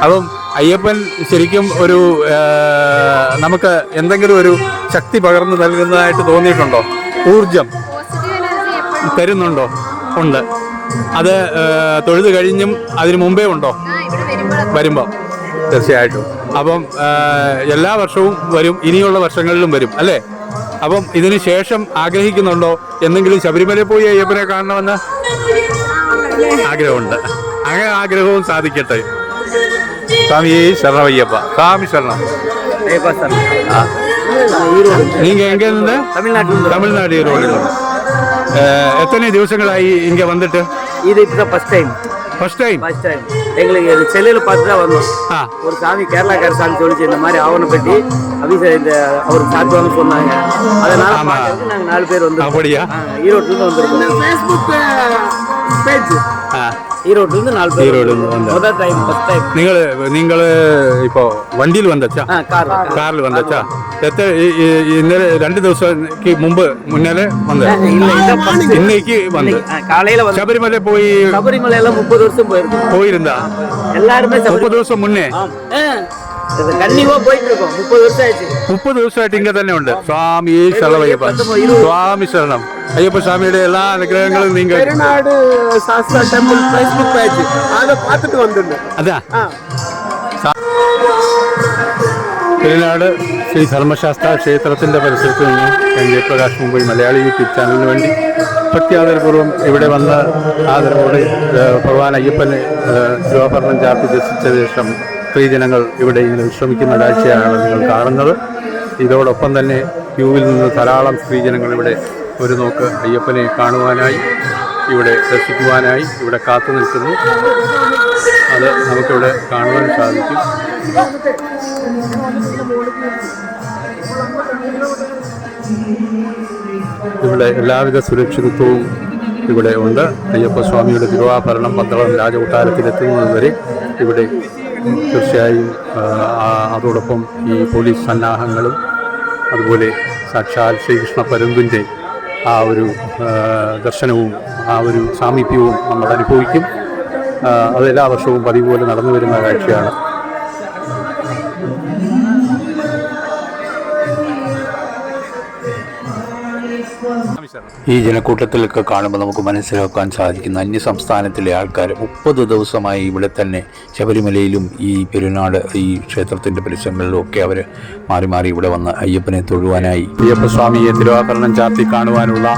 അപ്പം അയ്യപ്പൻ ശരിക്കും ഒരു നമുക്ക് എന്തെങ്കിലും ഒരു ശക്തി പകർന്നു നൽകുന്നതായിട്ട് തോന്നിയിട്ടുണ്ടോ? ഊർജം തരുന്നുണ്ടോ? ഉണ്ട്. അത് തൊഴുത് കഴിഞ്ഞും അതിനു മുമ്പേ ഉണ്ടോ? വരുമ്പോൾ തീർച്ചയായിട്ടും. അപ്പം എല്ലാ വർഷവും വരും, ഇനിയുള്ള വർഷങ്ങളിലും വരും അല്ലേ? അപ്പം ഇതിന് ശേഷം ആഗ്രഹിക്കുന്നുണ്ടോ എന്തെങ്കിലും? ശബരിമല പോയി അയ്യപ്പനെ കാണണമെന്ന് ആഗ്രഹമുണ്ട്. അങ്ങനെ ആഗ്രഹവും സാധിക്കട്ടെ. സ്വാമി ശരണമയ്യപ്പ. സ്വാമി ശരണം. நீங்க எங்க இருந்து? தமிழ்நாடு ஈரோடு. எத்தனை ദിവസങ്ങളായി இங்க வந்துட்டு? இது இப்பதான் ஃபர்ஸ்ட் டைம் எங்களுக்கு செல்லில் பார்த்து தான் வந்தோம். ஒரு சாமி கேரளாக்கார சாமி சொல்லிச்சு இந்த மாதிரி ஆவணப்பட்டி அபிஷேகம் இந்த அவர் சாத்துவாங்கன்னு சொன்னாங்க. அதனால நாங்கள் 4 பேர் வந்து அப்படியா ஈரோட்டிலிருந்து வந்திருக்கோம். ஃபேஸ்புக் பேஜ் ஈரோட்டிலிருந்து 4 பேர் ஈரோடு முதல் டைம் ஃபர்ஸ்ட் டைம். നിങ്ങൾ ഇപ്പോ വണ്ടിയിൽ വന്നച്ചാ? കാറിൽ വന്നച്ചാ? ഇന്നലെ 2 ദിവസക്ക് മുന്നേ വന്നത്? ഇന്നേക്ക് വന്ന് കാലയിல ശബരിമല പോയി. ശബരിമല 30 வருஷம் போயிருந்தா? எல்லாருமே 30 ദിവസം മുന്നേ கண்டிப்பா போயிட்டு இருக்கோம். 30 வருஷம் ஆச்சு. 30 ദിവസമായിട്ട് ഇങ്ങനെ തന്നെ ഉണ്ട്. സ്വാമി ശരണമയ്യപ്പ. സ്വാമി ശരണം. അയ്യപ്പ സ്വാമിയുടെ എല്ലാ അനുഗ്രഹങ്ങളും നിങ്ങൾ പെരുനാട് ശാസ്ത്ര ടെമ്പിൾ ഫേസ്ബുക്ക് പേജ് അത് பார்த்துட்டு വന്നിട്ടുണ്ട്. അതാ പെരുനാട് ശ്രീ ധർമ്മശാസ്ത്ര ക്ഷേത്രത്തിൻ്റെ പരിസരത്ത് നിന്ന് ഞാൻ ജയപ്രകാശ് മുംബൈ മലയാളി യൂട്യൂബ് ചാനലിന് വേണ്ടി ഭക്തിയാദരപൂർവ്വം ഇവിടെ വന്ന് ആദരവോടെ ഭഗവാൻ അയ്യപ്പനെ തിരുവാഭരണം ചാർത്തി ദർശിച്ച ശേഷം സ്ത്രീജനങ്ങൾ ഇവിടെ ഇങ്ങനെ വിശ്രമിക്കുന്ന കാഴ്ചയാണ് നിങ്ങൾ കാണുന്നത്. ഇതോടൊപ്പം തന്നെ ക്യൂവിൽ നിന്ന് ധാരാളം സ്ത്രീജനങ്ങൾ ഇവിടെ ഒരു നോക്ക് അയ്യപ്പനെ കാണുവാനായി, ഇവിടെ ദർശിക്കുവാനായി ഇവിടെ കാത്തു നിൽക്കുന്നു. അത് നമുക്കിവിടെ കാണുവാൻ സാധിക്കും. ഇവിടെ എല്ലാവിധ സുരക്ഷിതത്വവും ഇവിടെ ഉണ്ട്. അയ്യപ്പസ്വാമിയുടെ തിരുവാഭരണം പന്തളം രാജകൊട്ടാരത്തിലെത്തുന്നതുവരെ ഇവിടെ തീർച്ചയായും അതോടൊപ്പം ഈ പോലീസ് സന്നാഹങ്ങളും അതുപോലെ സാക്ഷാൽ ശ്രീകൃഷ്ണ പരന്തുൻ്റെ ആ ഒരു ദർശനവും ആ ഒരു സാമീപ്യവും നമ്മൾ അനുഭവിക്കും. അത് എല്ലാ വർഷവും പതിവ് പോലെ നടന്നു വരുന്ന കാഴ്ചയാണ്. ഈ ജനക്കൂട്ടത്തിലൊക്കെ കാണുമ്പോൾ നമുക്ക് മനസ്സിലാക്കാൻ സാധിക്കുന്ന അന്യ സംസ്ഥാനത്തിലെ ആൾക്കാർ 30 ദിവസമായി ഇവിടെ തന്നെ ശബരിമലയിലും ഈ പെരുനാട് ഈ ക്ഷേത്രത്തിൻ്റെ പരിസരങ്ങളിലും ഒക്കെ അവർ മാറി മാറി ഇവിടെ വന്ന് അയ്യപ്പനെ തൊഴുവാനായി, അയ്യപ്പസ്വാമിയെ തിരുവാഭരണം ചാർത്തി കാണുവാനുള്ള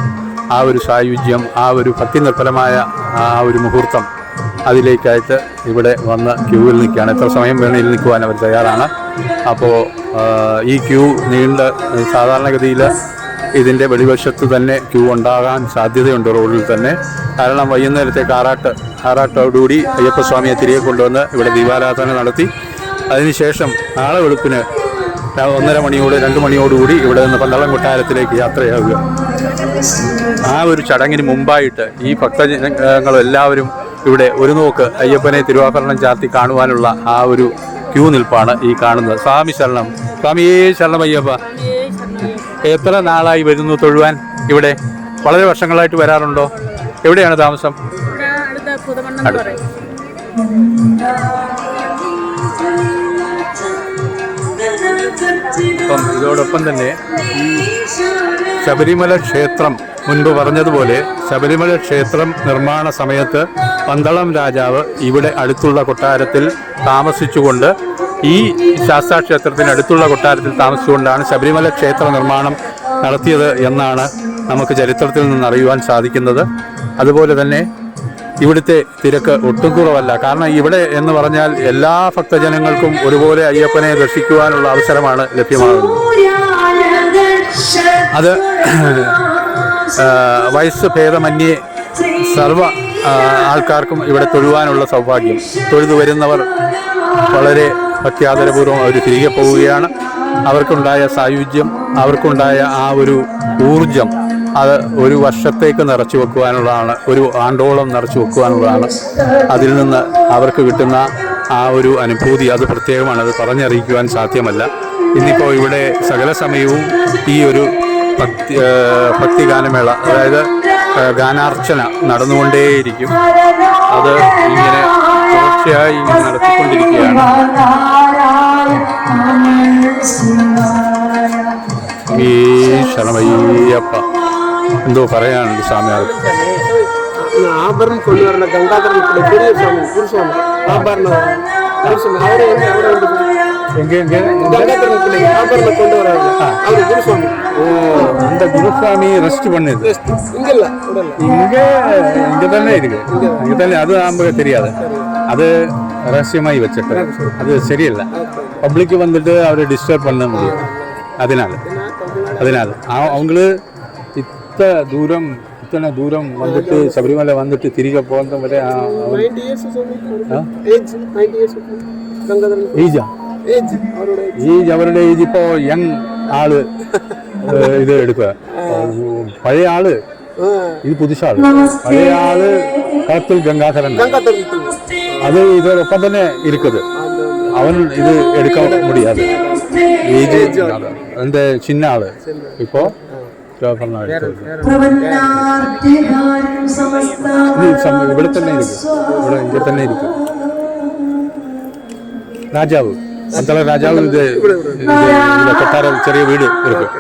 ആ ഒരു സായുജ്യം, ആ ഒരു ഭക്തി നിർഭരമായ ആ ഒരു മുഹൂർത്തം, അതിലേക്കായിട്ട് ഇവിടെ വന്ന് ക്യൂവിൽ നിൽക്കുകയാണ്. എത്ര സമയം വേണമെങ്കിൽ നിൽക്കുവാൻ അവർ തയ്യാറാണ്. അപ്പോൾ ഈ ക്യൂ നീണ്ട സാധാരണഗതിയിൽ ഇതിൻ്റെ വെളിവശത്ത് തന്നെ ക്യൂ ഉണ്ടാകാൻ സാധ്യതയുണ്ട് റോഡിൽ തന്നെ. കാരണം വൈകുന്നേരത്തേക്ക് ആറാട്ടോടുകൂടി അയ്യപ്പസ്വാമിയെ തിരികെ കൊണ്ടുവന്ന് ഇവിടെ ദീപാരാധന നടത്തി അതിനുശേഷം നാളെ വെളുപ്പിന് 1:30 മണിയോട് 2 മണിയോടുകൂടി ഇവിടെ നിന്ന് പന്തളം കൊട്ടാരത്തിലേക്ക് യാത്രയാവുക. ആ ഒരു ചടങ്ങിന് മുമ്പായിട്ട് ഈ ഭക്തജനങ്ങളെല്ലാവരും ഇവിടെ ഒരു നോക്ക് അയ്യപ്പനെ തിരുവാഭരണം ചാർത്തി കാണുവാനുള്ള ആ ഒരു ക്യൂ നിൽപ്പാണ് ഈ കാണുന്നത്. സ്വാമി ശരണം. സ്വാമിയേ ശരണം അയ്യപ്പ. എത്ര നാളായി വരുന്നു തൊഴുവാൻ ഇവിടെ? വളരെ വർഷങ്ങളായിട്ട് വരാറുണ്ടോ? എവിടെയാണ് താമസം? അപ്പം ഇതോടൊപ്പം തന്നെ ഈ ശബരിമല ക്ഷേത്രം മുൻപ് പറഞ്ഞതുപോലെ ശബരിമല ക്ഷേത്രം നിർമ്മാണ സമയത്ത് പന്തളം രാജാവ് ഇവിടെ അടുത്തുള്ള കൊട്ടാരത്തിൽ താമസിച്ചുകൊണ്ട് ഈ ശാസ്താ ക്ഷേത്രത്തിനടുത്തുള്ള കൊട്ടാരത്തിൽ താമസിച്ചുകൊണ്ടാണ് ശബരിമല ക്ഷേത്ര നിർമ്മാണം നടത്തിയത് എന്നാണ് നമുക്ക് ചരിത്രത്തിൽ നിന്ന് അറിയുവാൻ സാധിക്കുന്നത്. അതുപോലെ തന്നെ ഇവിടുത്തെ തിരക്ക് ഒട്ടും കുറവല്ല. കാരണം ഇവിടെ എന്ന് പറഞ്ഞാൽ എല്ലാ ഭക്തജനങ്ങൾക്കും ഒരുപോലെ അയ്യപ്പനെ ദർശിക്കുവാനുള്ള അവസരമാണ് ലഭ്യമാകുന്നത്. അത് വയസ്സ് ഭേദമന്യേ സർവ്വ ആൾക്കാർക്കും ഇവിടെ തൊഴുവാനുള്ള സൗഭാഗ്യം. തൊഴുതു വരുന്നവർ വളരെ ഭക്ത്യാദരപൂർവ്വം അവർ തിരികെ പോവുകയാണ്. അവർക്കുണ്ടായ സായുജ്യം, അവർക്കുണ്ടായ ആ ഒരു ഊർജം, അത് ഒരു വർഷത്തേക്ക് നിറച്ചു വെക്കുവാനുള്ളതാണ്, ഒരു ആണ്ടോളം നിറച്ചു വെക്കുവാനുള്ളതാണ്. അതിൽ നിന്ന് അവർക്ക് കിട്ടുന്ന ആ ഒരു അനുഭൂതി അത് പ്രത്യേകമാണ്. അത് പറഞ്ഞറിയിക്കുവാൻ സാധ്യമല്ല. ഇന്നിപ്പോൾ ഇവിടെ സകല സമയവും ഈ ഒരു ഭക്തിഗാനമേള, അതായത് ഗാനാർച്ചന നടന്നുകൊണ്ടേയിരിക്കും. അത് ഇങ്ങനെ തുടർച്ചയായി ഇങ്ങനെ നടത്തിക്കൊണ്ടിരിക്കുകയാണ്. ഈ ശരണമയ്യപ്പ എന്തോ പറയാനുണ്ട് സ്വാമിയാർ. ஆபரணம் கொண்டு வரல கங்காதரன் பெரிய சுவாமி குருசுவாமி ஆபரணம் குருசுவாமி அவரே கங்காதரன் பிள்ளை ஆபரணம் கொண்டு வராங்க அவரு குருசுவாமி. ஓ, அந்த குருசுவாமி ரெஸ்ட் பண்ணுது இங்க இல்ல இங்க தானே இருக்கு. இங்க தானே, அது நமக்கு தெரியாது. அது ரகசியமாய் வச்சிட்டு அது சரியில்லை. பப்ளிக்கு வந்துட்டு அவரை டிஸ்டர்ப் பண்ண முடியும். அதனால அவங்களு இத்தனை தூரம் வந்துட்டு ശബരിമല വന്നിട്ട് തിരികെ പോകുന്ന വരെ ഏജ് അവരുടെ ഏജ് ഇപ്പോ യങ് ആള് ഇത് എടുക്കുക. പഴയ ആള് ഇത് പുതുശാള്. പഴയ ആള് കളത്തിൽ ഗംഗാധരൻ, അത് ഇതോടൊപ്പം തന്നെ ഇരിക്കുന്നത്. അവൻ ഇത് എടുക്കാൻ മുടിയാതെ ഏജ് എന്റെ ചിന്ന ആള് ഇപ്പോ ഇവിടെ തന്നെ ഇരിക്കും. ഇവിടെ ഇങ്ങനെ തന്നെ ഇരിക്കും. രാജാവ് അന്തള രാജാവ് ഇത് കൊട്ടാരം ചെറിയ വീട് ഇരിക്കും.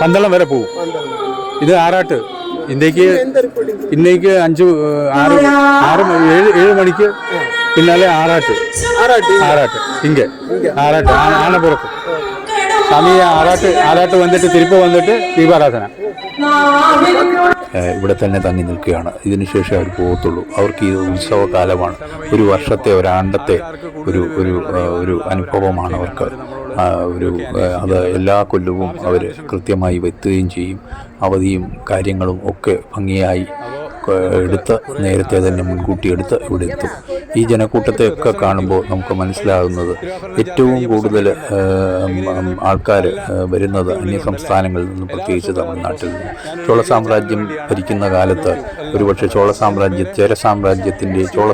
പന്തളം വരെ പോവും. ഇത് ആറാട്ട്. ഇന്നേക്ക് 7 മണിക്ക് പിന്നാലെ ആറാട്ട് ഇങ്ങ ആറാട്ട് ആനപ്പുറത്ത് സ്വാമി ആറാട്ട് വന്നിട്ട് തിരുപ്പ വന്നിട്ട് ദീപാരാധന. ഇവിടെ തന്നെ തങ്ങി നിൽക്കുകയാണ്. ഇതിനുശേഷം അവർ പോകത്തുള്ളൂ. അവർക്ക് ഇത് ഉത്സവകാലമാണ്. ഒരു വർഷത്തെ ഒരാണ്ടത്തെ ഒരു അനുഭവമാണ് അവർക്ക്. അത് എല്ലാ കൊല്ലവും അവർ കൃത്യമായി എത്തുകയും ചെയ്യും. അവധിയും കാര്യങ്ങളും ഒക്കെ ഭംഗിയായി എടുത്ത് നേരത്തെ തന്നെ മുൻകൂട്ടി എടുത്ത് ഇവിടെ എത്തും. ഈ ജനക്കൂട്ടത്തെയൊക്കെ കാണുമ്പോൾ നമുക്ക് മനസ്സിലാകുന്നത് ഏറ്റവും കൂടുതൽ ആൾക്കാർ വരുന്നത് അന്യ സംസ്ഥാനങ്ങളിൽ നിന്നും, പ്രത്യേകിച്ച് തമിഴ്നാട്ടിൽ നിന്നും. ചോള സാമ്രാജ്യം ഭരിക്കുന്ന കാലത്ത് ഒരുപക്ഷെ ചോള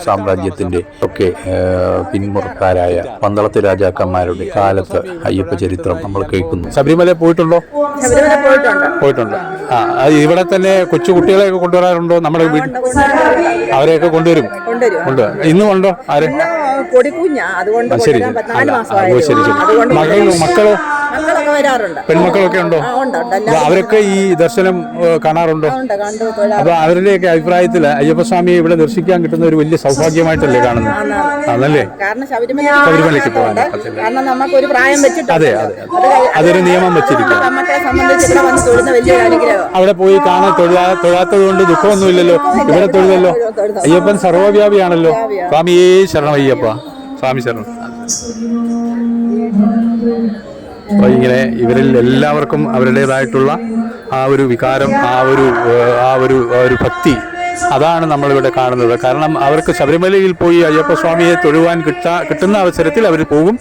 സാമ്രാജ്യത്തിൻ്റെ ഒക്കെ പിന്മുറക്കാരായ പന്തളത്ത് രാജാക്കന്മാരുടെ കാലത്ത് അയ്യപ്പ ചരിത്രം നമ്മൾ കേൾക്കുന്നു. ശബരിമല പോയിട്ടുണ്ടോ? പോയിട്ടുണ്ട്. ഇവിടെ തന്നെ കൊച്ചു കുട്ടികളെയൊക്കെ കൊണ്ടുവരാറുണ്ടോ? നമ്മുടെ വീട്ടിൽ അവരെയൊക്കെ കൊണ്ടുവരും. ഇന്നും ഉണ്ടോ? ആരെ? ശരി. മക്കളോ? പെൺമക്കളൊക്കെ ഉണ്ടോ? അവരൊക്കെ ഈ ദർശനം കാണാറുണ്ടോ? അപ്പൊ അവരുടെയൊക്കെ അഭിപ്രായത്തിൽ അയ്യപ്പസ്വാമിയെ ഇവിടെ ദർശിക്കാൻ കിട്ടുന്ന ഒരു വലിയ സൗഭാഗ്യമായിട്ടല്ലേ കാണുന്നത്? അതല്ലേ ശബരിമലയ്ക്ക് പോകാൻ. അതെ, അതൊരു നിയമം വെച്ചിരിക്കും. അവിടെ പോയി കാണാൻ തൊഴാത്തത് കൊണ്ട് ദുഃഖമൊന്നുമില്ലല്ലോ. ഇവിടെ തൊഴുതല്ലോ. അയ്യപ്പൻ സർവ്വവ്യാപിയാണല്ലോ. സ്വാമിയേ ശരണം അയ്യപ്പ. സ്വാമി ശരണം. അപ്പോൾ ഇങ്ങനെ ഇവരിൽ എല്ലാവർക്കും അവരുടേതായിട്ടുള്ള ആ ഒരു വികാരം, ആ ഒരു ഭക്തി, അതാണ് നമ്മളിവിടെ കാണുന്നത്. കാരണം അവർക്ക് ശബരിമലയിൽ പോയി അയ്യപ്പസ്വാമിയെ തൊഴുവാൻ കിട്ടുന്ന അവസരത്തിൽ അവർ പോകും.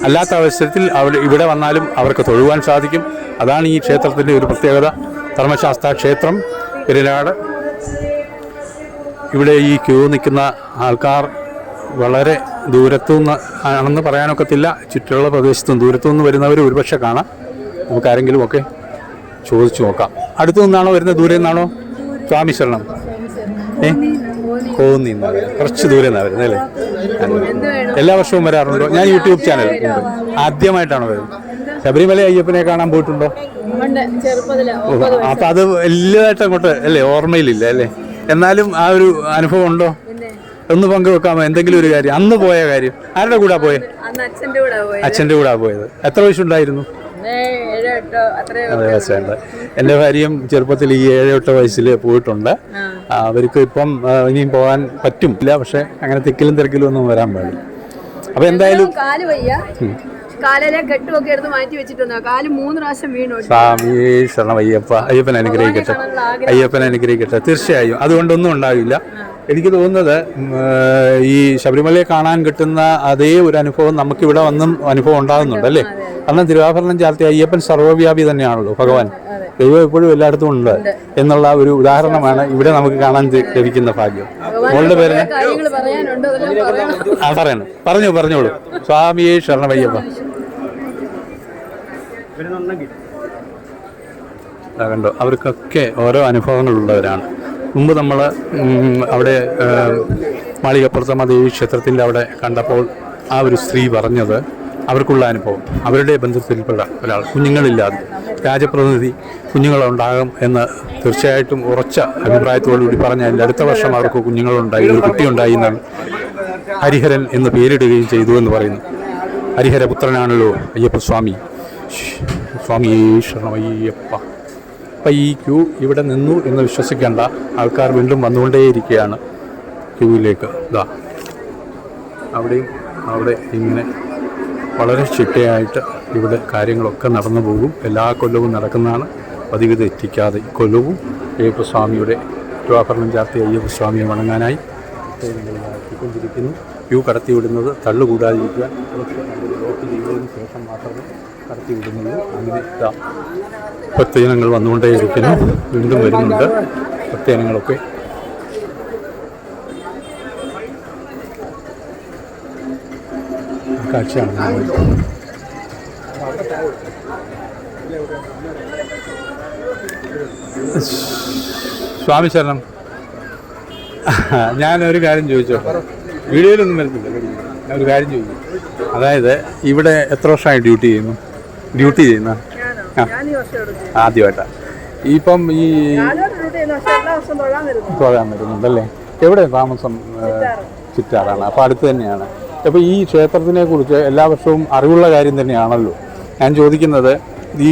അല്ലാത്ത അവസരത്തിൽ ഇവിടെ വന്നാലും അവർക്ക് തൊഴുവാൻ സാധിക്കും. അതാണ് ഈ ക്ഷേത്രത്തിൻ്റെ ഒരു പ്രത്യേകത. ധർമ്മശാസ്ത്ര ക്ഷേത്രം പെരുനാട്. ഇവിടെ ഈ ക്യൂ നിൽക്കുന്ന ആൾക്കാർ വളരെ ദൂരത്തുനിന്ന് ആണെന്ന് പറയാനൊക്കത്തില്ല. ചുറ്റുള്ള പ്രദേശത്തും ദൂരത്തുനിന്ന് വരുന്നവർ ഒരുപക്ഷെ കാണാം. നമുക്ക് ആരെങ്കിലും ഒക്കെ ചോദിച്ചു നോക്കാം. അടുത്തു നിന്നാണോ വരുന്നത്? ദൂരെ നിന്നാണോ? സ്വാമി ശരണം. കോന്നിന്ന് കുറച്ച് ദൂരെ നിന്നാണ് വരുന്നത് അല്ലേ? എല്ലാ വർഷവും വരാറുണ്ടോ? ഞാൻ യൂട്യൂബ് ചാനൽ ഉണ്ട്. ആദ്യമായിട്ടാണോ വരുന്നത്? ശബരിമല അയ്യപ്പനെ കാണാൻ പോയിട്ടുണ്ടോ? അപ്പം അത് വലുതായിട്ട് അങ്ങോട്ട് അല്ലേ ഓർമ്മയിലില്ല അല്ലേ? എന്നാലും ആ ഒരു അനുഭവം ഉണ്ടോ? ഒന്ന് പങ്കുവെക്കാമോ? എന്തെങ്കിലും ഒരു കാര്യം, അന്ന് പോയ കാര്യം. ആരുടെ കൂടെ പോയത്? അച്ഛൻ്റെ കൂടെ പോയത്. എത്ര വയസ്സുണ്ടായിരുന്നു? അതെ, വയസ്സുണ്ട്. എൻ്റെ ഭാര്യയും ചെറുപ്പത്തിൽ ഈ 7-8 വയസ്സിൽ പോയിട്ടുണ്ട്. അവർക്ക് ഇപ്പം ഇനിയും പോകാൻ പറ്റില്ല. പക്ഷെ അങ്ങനെ തിക്കിലും തിരക്കിലും ഒന്നും വരാൻ പാടില്ല. അപ്പൊ എന്തായാലും സ്വാമി ശരണം അയ്യപ്പ. അയ്യപ്പൻ അനുഗ്രഹിക്കട്ടെ. തീർച്ചയായും അതുകൊണ്ടൊന്നും ഉണ്ടാവില്ല. എനിക്ക് തോന്നുന്നത് ഈ ശബരിമലയെ കാണാൻ കിട്ടുന്ന അതേ ഒരു അനുഭവം നമുക്കിവിടെ വന്നും അനുഭവം ഉണ്ടാകുന്നുണ്ട് അല്ലേ? കാരണം തിരുവാഭരണം ചാർത്തിയ അയ്യപ്പൻ സർവ്വവ്യാപി തന്നെയാണല്ലോ ഭഗവാൻ. ദൈവം എപ്പോഴും എല്ലായിടത്തും ഉണ്ട് എന്നുള്ള ഒരു ഉദാഹരണമാണ് ഇവിടെ നമുക്ക് കാണാൻ ലഭിക്കുന്ന ഭാഗ്യം. മോളുടെ പേര് പറഞ്ഞോളൂ. സ്വാമിയെ ശരണമയ്യപ്പ. കണ്ടോ, അവർക്കൊക്കെ ഓരോ അനുഭവങ്ങളുള്ളവരാണ്. മുമ്പ് നമ്മൾ അവിടെ മാളികപ്പുറത്തമ്മ ദേവി ക്ഷേത്രത്തിൻ്റെ അവിടെ കണ്ടപ്പോൾ ആ ഒരു സ്ത്രീ പറഞ്ഞത് അവർക്കുള്ള അനുഭവം, അവരുടെ ബന്ധത്തിൽപ്പെട്ട ഒരാൾ കുഞ്ഞുങ്ങളില്ലാതെ രാജപ്രതിനിധി കുഞ്ഞുങ്ങളുണ്ടാകും എന്ന് തീർച്ചയായിട്ടും ഉറച്ച അഭിപ്രായത്തോടുകൂടി പറഞ്ഞാൽ അടുത്ത വർഷം അവർക്ക് കുഞ്ഞുങ്ങളുണ്ടായി, ഒരു കുട്ടിയുണ്ടായി എന്നാണ് ഹരിഹരൻ എന്ന് പേരിടുകയും ചെയ്തു എന്ന് പറയുന്നു. ഹരിഹരപുത്രനാണല്ലോ അയ്യപ്പസ്വാമി. സ്വാമി ശരണമയ്യപ്പ. അപ്പം ഈ ക്യൂ ഇവിടെ നിന്നു എന്ന് വിശ്വസിക്കേണ്ട, ആൾക്കാർ വീണ്ടും വന്നുകൊണ്ടേയിരിക്കുകയാണ് ക്യൂവിലേക്ക്. ഇതാ അവിടെയും അവിടെ ഇങ്ങനെ വളരെ ചിട്ടയായിട്ട് ഇവിടെ കാര്യങ്ങളൊക്കെ നടന്നു പോകും. എല്ലാ കൊല്ലവും നടക്കുന്നതാണ്, പതിവ് തെറ്റിക്കാതെ. കൊല്ലവും അയ്യപ്പസ്വാമിയുടെ തിരുവാഭരണം ചാർത്തിയ അയ്യപ്പസ്വാമിയെ വണങ്ങാനായി നടത്തിക്കൊണ്ടിരിക്കുന്നു. ക്യൂ കടത്തിവിടുന്നത് തള്ളുകൂടാതിരിക്കാൻ ബ്ലോക്ക് ചെയ്തതിന് ശേഷം മാത്രമേ കടത്തിവിടുന്നുള്ളൂ. അങ്ങനെ ഭക്തജനങ്ങൾ വന്നുകൊണ്ടേയിരിക്കുന്നു, വീണ്ടും വരുന്നുണ്ട് ഭക്തജനങ്ങളൊക്കെ. കാഴ്ചയാണ് സ്വാമി ശരണം. ഞാനൊരു കാര്യം ചോദിച്ചോ, വീഡിയോയിലൊന്നും വരുന്നില്ല, ഞാനൊരു കാര്യം ചോദിച്ചു. അതായത് ഇവിടെ എത്ര വർഷമായി ഡ്യൂട്ടി ചെയ്യുന്ന ആദ്യമായിട്ടാണ് ഇപ്പം ഈ തൊഴാൻ വരുന്നുണ്ടല്ലേ? എവിടെ താമസം? ചിറ്റാറാണ്. അപ്പോൾ അടുത്ത് തന്നെയാണ്. അപ്പോൾ ഈ ക്ഷേത്രത്തിനെ കുറിച്ച് എല്ലാ വർഷവും അറിവുള്ള കാര്യം തന്നെയാണല്ലോ. ഞാൻ ചോദിക്കുന്നത്, ഈ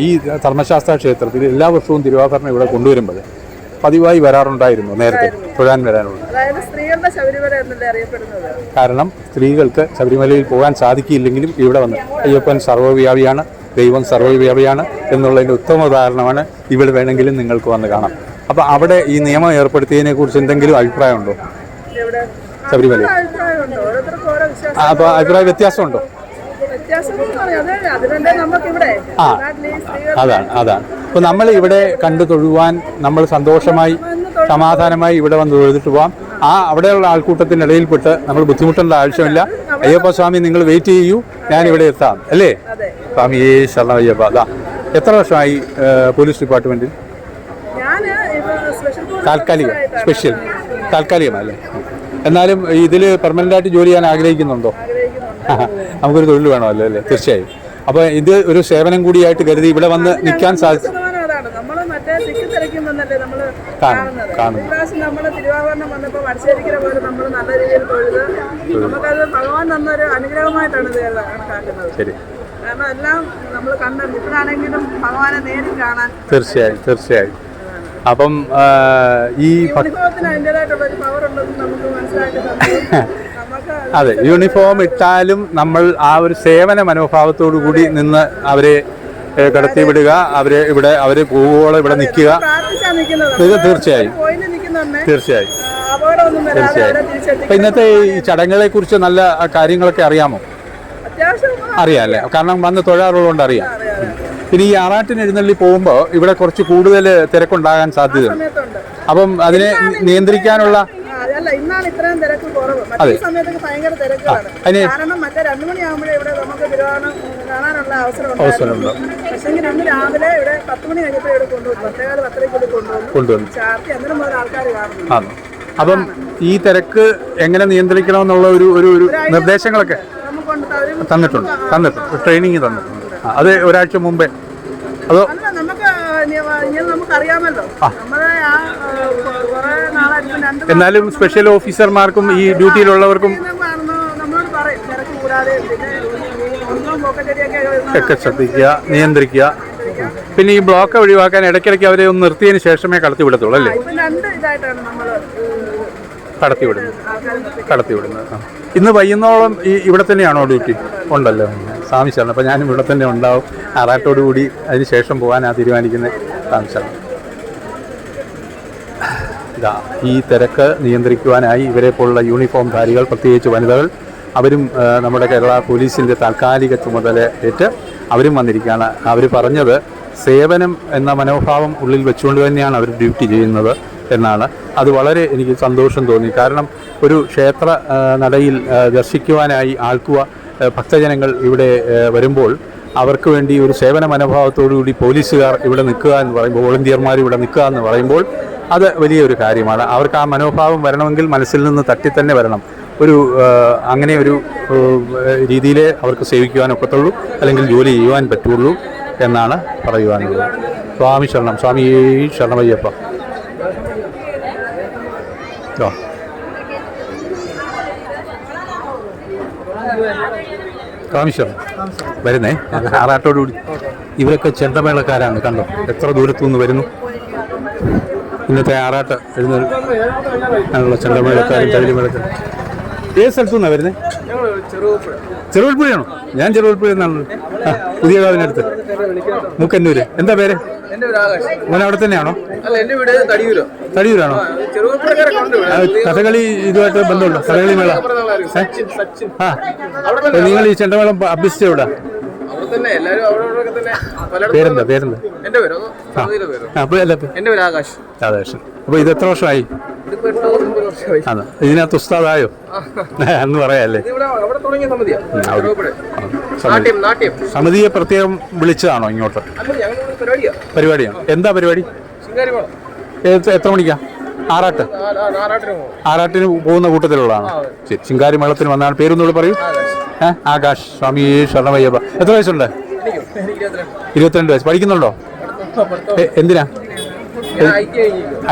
ഈ ധർമ്മശാസ്ത്ര ക്ഷേത്രത്തിൽ എല്ലാ വർഷവും തിരുവാഭരണം ഇവിടെ കൊണ്ടുവരുമ്പോൾ പതിവായി വരാറുണ്ടായിരുന്നു നേരത്തെ തൊഴാൻ വരാനുള്ളത്? കാരണം സ്ത്രീകൾക്ക് ശബരിമലയിൽ പോകാൻ സാധിക്കില്ലെങ്കിലും ഇവിടെ വന്ന് അയ്യപ്പൻ സർവ്വവ്യാപിയാണ്, ദൈവം സർവ്വവ്യാപിയാണ് എന്നുള്ളതിൻ്റെ ഉത്തമ ഉദാഹരണമാണ്. ഇവിടെ വേണമെങ്കിലും നിങ്ങൾക്ക് വന്ന് കാണാം. അപ്പോൾ അവിടെ ഈ നിയമം ഏർപ്പെടുത്തിയതിനെ കുറിച്ച് എന്തെങ്കിലും അഭിപ്രായമുണ്ടോ ശബരിമലയിൽ? അപ്പോൾ അഭിപ്രായ വ്യത്യാസമുണ്ടോ? അതാണ്. അപ്പോൾ നമ്മൾ ഇവിടെ കണ്ടു തൊഴുവാൻ നമ്മൾ സന്തോഷമായി സമാധാനമായി ഇവിടെ വന്ന് തൊഴുതിട്ട് പോവാം. അവിടെയുള്ള ആൾക്കൂട്ടത്തിനിടയിൽപ്പെട്ട് നമ്മൾ ബുദ്ധിമുട്ടേണ്ട ആവശ്യമില്ല. അയ്യപ്പസ്വാമി നിങ്ങൾ വെയിറ്റ് ചെയ്യൂ, ഞാനിവിടെ എത്താം അല്ലേ? സ്വാമി ശരണം അയ്യപ്പ. അതാ എത്ര വർഷമായി പോലീസ് ഡിപ്പാർട്ട്മെൻറ്റിൽ? താൽക്കാലികമല്ലേ? എന്നാലും ഇതിൽ പെർമനൻ്റായിട്ട് ജോലി ചെയ്യാൻ ആഗ്രഹിക്കുന്നുണ്ടോ? നമുക്കൊരു തൊഴിൽ വേണമല്ലോ അല്ലേ? തീർച്ചയായും. അപ്പോൾ ഇത് ഒരു സേവനം കൂടിയായിട്ട് കരുതി ഇവിടെ വന്ന് നിൽക്കാൻ സാധിച്ചു. തീർച്ചയായും. അപ്പം ഈ അതെ, യൂണിഫോം ഇട്ടാലും നമ്മൾ ആ ഒരു സേവന മനോഭാവത്തോടു കൂടി നിന്ന് അവരെ കടത്തിവിടുക, അവര് പോവുകയോളം ഇവിടെ നിൽക്കുക. തീർച്ചയായും. അപ്പൊ ഇന്നത്തെ ഈ ചടങ്ങുകളെ കുറിച്ച് നല്ല കാര്യങ്ങളൊക്കെ അറിയാമോ? അറിയാമല്ലേ? കാരണം വന്ന് തൊഴാറുള്ളതുകൊണ്ട് അറിയാം. പിന്നെ ഈ ആറാട്ടിന് എഴുന്നള്ളി പോകുമ്പോൾ ഇവിടെ കുറച്ച് കൂടുതൽ തിരക്കുണ്ടാകാൻ സാധ്യതയുണ്ട്. അപ്പം അതിനെ നിയന്ത്രിക്കാനുള്ള ഇന്നാണ് ഇത്രയും തിരക്ക് കുറവ്. മറ്റേ സമയത്തൊക്കെ ഭയങ്കര തിരക്കുകളാണ്. കാരണം മറ്റേ 2 മണിയാകുമ്പോഴേ ഇവിടെ നമുക്ക് തിരുവാഭരണം കാണാനുള്ള അവസരമുണ്ട്. പക്ഷേ ഇന്ന് രാവിലെ ഇവിടെ 10 മണി കഴിഞ്ഞപ്പോൾ ഇവിടെ കൊണ്ടുവന്നു, 10:15 കൊണ്ടുവന്നു ചാർത്തി. അന്നേരം മുതൽ ആൾക്കാർ കാണുന്നു. അപ്പം ഈ തിരക്ക് എങ്ങനെ നിയന്ത്രിക്കണമെന്നുള്ള ഒരു നിർദ്ദേശങ്ങളൊക്കെ തന്നിട്ടുണ്ട്. ട്രെയിനിങ് തന്നിട്ടുണ്ട്. അത് ഒരാഴ്ച മുമ്പേ അതോ? നമുക്കറിയാമല്ലോ, എന്നാലും സ്പെഷ്യൽ ഓഫീസർമാർക്കും ഈ ഡ്യൂട്ടിയിലുള്ളവർക്കും നമ്മളോട് പറയും തിരക്ക് കൂടാതെ ഒക്കെ ശ്രദ്ധിക്കുക, നിയന്ത്രിക്കുക. പിന്നെ ഈ ബ്ലോക്ക് ഒഴിവാക്കാൻ ഇടയ്ക്കിടയ്ക്ക് അവരെ ഒന്ന് നിർത്തിയതിന് ശേഷമേ കടത്തിവിടത്തുള്ളൂ അല്ലേ? കടത്തിവിടുന്നത്. ഇന്ന് വൈകുന്നോളം ഇവിടെ തന്നെയാണോ ഡ്യൂട്ടി? ഉണ്ടല്ലോ. സ്വാമി ശരണം. അപ്പോൾ ഞാനും ഇവിടെ തന്നെ ഉണ്ടാവും. ആറാട്ടോടുകൂടി അതിന് ശേഷം പോകാനാണ് തീരുമാനിക്കുന്നത്. സ്വാമി ശരണം. ഈ തിരക്ക് നിയന്ത്രിക്കുവാനായി ഇവരെ പോലുള്ള യൂണിഫോം ധാരികൾ, പ്രത്യേകിച്ച് വനിതകൾ, അവരും നമ്മുടെ കേരള പോലീസിൻ്റെ താൽക്കാലിക ചുമതല ഏറ്റ് അവരും വന്നിരിക്കുകയാണ്. അവർ പറഞ്ഞത് സേവനം എന്ന മനോഭാവം ഉള്ളിൽ വെച്ചുകൊണ്ട് തന്നെയാണ് അവർ ഡ്യൂട്ടി ചെയ്യുന്നത് എന്നാണ്. അത് വളരെ എനിക്ക് സന്തോഷം തോന്നി. കാരണം ഒരു ക്ഷേത്ര നടയിൽ ദർശിക്കുവാനായി ഭക്തജനങ്ങൾ ഇവിടെ വരുമ്പോൾ അവർക്ക് വേണ്ടി ഒരു സേവന മനോഭാവത്തോടുകൂടി പോലീസുകാർ ഇവിടെ നിൽക്കുക എന്ന് പറയുമ്പോൾ, വോളണ്ടിയർമാർ ഇവിടെ നിൽക്കുക എന്ന് പറയുമ്പോൾ അത് വലിയൊരു കാര്യമാണ്. അവർക്ക് ആ മനോഭാവം വരണമെങ്കിൽ മനസ്സിൽ നിന്ന് തട്ടി തന്നെ വരണം. ഒരു അങ്ങനെ ഒരു രീതിയിലേ അവർക്ക് സേവിക്കുവാനൊക്കത്തുള്ളൂ, അല്ലെങ്കിൽ ജോലി ചെയ്യുവാൻ പറ്റുള്ളൂ എന്നാണ് പറയുവാനുള്ളത്. സ്വാമി ശരണം, സ്വാമി ശരണമയ്യപ്പ. സ്വാമി ശരണം. വരുന്നേ ആറാട്ടോടുകൂടി. ഇവരൊക്കെ ചെണ്ടമേളക്കാരാണ്, കണ്ടോ എത്ര ദൂരത്തുനിന്ന് വരുന്നു. ഇന്നത്തെ ആറാട്ട് എഴുന്നള്ള ചെണ്ടമേളക്കാരും തകിലുമേളക്കാരും. ഏത് സ്ഥലത്തു നിന്നാണ് വരുന്നത്? ചെറുവൽപ്പുഴയാണോ? ഞാൻ ചെറുവൽപ്പുഴ എന്നാണല്ലോ. പുതിയ കാവിനടുത്ത് മുക്കന്നൂര്. എന്താ പേര്? മോൻ അവിടെ തന്നെയാണോ? തടിയൂരാണോ? കഥകളി ഇതുമായിട്ട് ബന്ധമുണ്ടോ? കഥകളി മേള. ആ, നിങ്ങൾ ഈ ചെണ്ടമേളം അഭ്യസിച്ച എവിടെ? പേരെന്താ? രാധാകൃഷ്ണൻ. അപ്പൊ ഇത് എത്ര വർഷമായി? അതെ. ഇതിനകത്ത് ഉസ്താദായോ എന്ന് പറയാല്ലേ? സമിതിയെ പ്രത്യേകം വിളിച്ചതാണോ ഇങ്ങോട്ട്? പരിപാടിയാണ്. എന്താ പരിപാടി? എത്ര മണിക്കാ? ആറാട്ടിന് പോകുന്ന കൂട്ടത്തിലുള്ളതാണ്. ശരി. ശിങ്കാരി മേളത്തിന് വന്നാണ്. പേരൊന്നുകൂടെ പറയൂ. ആകാശ്. സ്വാമി ശരണമയ്യപ്പ. എത്ര വയസ്സുണ്ട്? 22 വയസ്സ്. പഠിക്കുന്നുണ്ടോ? എന്തിനാ?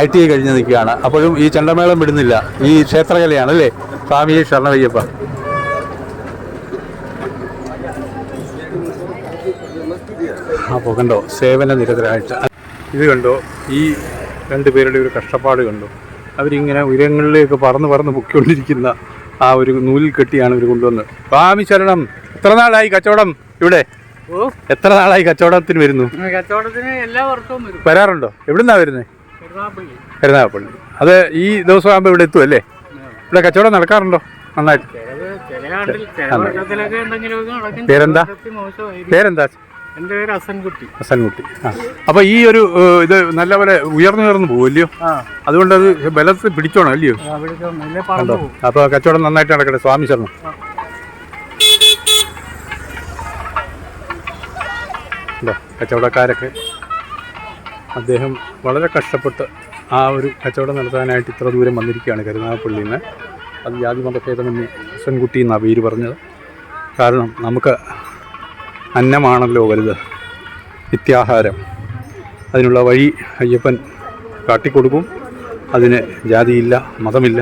ITI കഴിഞ്ഞ് നിൽക്കുകയാണ്. അപ്പോഴും ഈ ചെണ്ടമേളം വിടുന്നില്ല. ഈ ക്ഷേത്രകലയാണ് അല്ലേ? സ്വാമി ശരണമയ്യപ്പ. അപ്പോൾ കണ്ടോ സേവന നിരതരായിട്ട്. ഇത് കണ്ടോ ഈ 2 പേരുടെ ഒരു കഷ്ടപ്പാട് കണ്ടോ. അവരിങ്ങനെ ഉയരങ്ങളിലേക്ക് പറന്ന് പൊക്കിക്കൊണ്ടിരിക്കുന്ന ആ ഒരു നൂലിൽ കെട്ടിയാണ് ഇവർ കൊണ്ടുവന്നത്. സ്വാമി ശരണം. എത്ര നാളായി കച്ചവടം ഇവിടെ? എത്ര നാളായി കച്ചവടത്തിന് വരുന്നു? കച്ചവടത്തിന് എല്ലാ വർഷവും വരാറുണ്ടോ? എവിടുന്നാ വരുന്നത്? കരുനാഗപ്പള്ളി. അത് ഈ ദിവസം ആകുമ്പോൾ ഇവിടെ എത്തും അല്ലേ? ഇവിടെ കച്ചവടം നടക്കാറുണ്ടോ? നന്നായിട്ട്. പേരെന്താ? എൻ്റെ പേര് ഹസൻകുട്ടി. ആ. അപ്പൊ ഈ ഒരു ഇത് നല്ലപോലെ ഉയർന്നു പോകുമല്ലയോ? അതുകൊണ്ട് അത് ബലത്തിൽ പിടിച്ചോണം അല്ലയോ? അപ്പൊ കച്ചവടം നന്നായിട്ട് നടക്കട്ടെ. സ്വാമി ശരണം. കച്ചവടക്കാരൊക്കെ അദ്ദേഹം വളരെ കഷ്ടപ്പെട്ട് ആ ഒരു കച്ചവടം നടത്താനായിട്ട് ഇത്ര ദൂരം വന്നിരിക്കുകയാണ് കരുനാഗപ്പള്ളിയിൽ നിന്ന്. അത് ജാതി മതഭേദമെന്ന് ഹസൻകുട്ടി എന്നാണ് പേര് പറഞ്ഞത്. കാരണം നമുക്ക് അന്നമാണല്ലോ വലുത്, നിത്യാഹാരം. അതിനുള്ള വഴി അയ്യപ്പൻ കാട്ടിക്കൊടുക്കും. അതിന് ജാതിയില്ല, മതമില്ല,